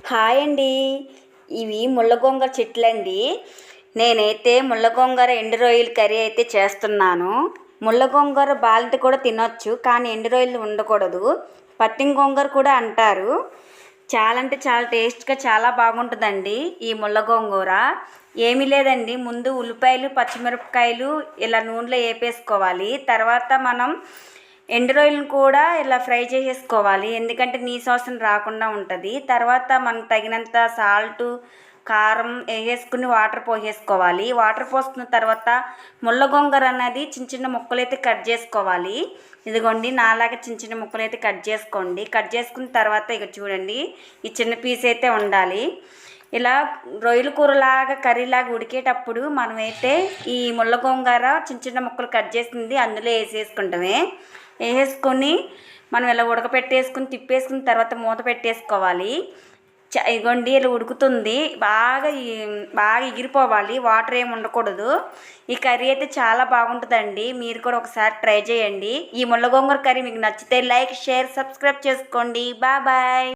Hi అండి. ఇవి ముళ్ళగోంగూర చెట్లండి. నేనైతే ముళ్ళగోంగూర ఎండు రొయ్యల కర్రీ అయితే చేస్తున్నాను. ముళ్ళగోంగూర బాలింత కూడా తినొచ్చు, కానీ ఎండు రొయ్యలు ఉండకూడదు. పత్తిం గోంగూర కూడా అంటారు. చాలా అంటే చాలా టేస్ట్గా చాలా బాగుంటుందండి ఈ ముళ్ళగోంగూర. ఏమీ లేదండి, ముందు ఉల్లిపాయలు పచ్చిమిరపకాయలు ఇలా నూనెలో వేపేసుకోవాలి. తర్వాత మనం ఎండు రొయ్యలను కూడా ఇలా ఫ్రై చేసేసుకోవాలి, ఎందుకంటే నీసు వాసన రాకుండా ఉంటుంది. తర్వాత మనకు తగినంత సాల్టు కారం వేసుకుని వాటర్ పోసేసుకోవాలి. వాటర్ పోసుకున్న తర్వాత ముళ్ళగోంగూర అనేది చిన్న చిన్న ముక్కలు అయితే కట్ చేసుకోవాలి. ఇదిగోండి, నాలాగా చిన్న చిన్న ముక్కలు అయితే కట్ చేసుకోండి. కట్ చేసుకున్న తర్వాత ఇక చూడండి, ఈ చిన్న పీస్ అయితే ఉండాలి. ఇలా రొయ్యల కూరలాగా కర్రీలాగా ఉడికేటప్పుడు మనమైతే ఈ ముళ్ళగోంగూర చిన్న చిన్న ముక్కలు కట్ చేసింది అందులో వేసేసుకుంటామే. వేసుకొని మనం ఇలా ఉడకపెట్టేసుకుని తిప్పేసుకున్న తర్వాత మూత పెట్టేసుకోవాలి. ఇగోండి, ఇలా ఉడుకుతుంది, బాగా ఎగిరిపోవాలి, వాటర్ ఏమి ఉండకూడదు. ఈ కర్రీ అయితే చాలా బాగుంటుందండి. మీరు కూడా ఒకసారి ట్రై చేయండి. ఈ ముళ్ళగోంగూర కర్రీ మీకు నచ్చితే లైక్, షేర్, సబ్స్క్రైబ్ చేసుకోండి. బాయ్.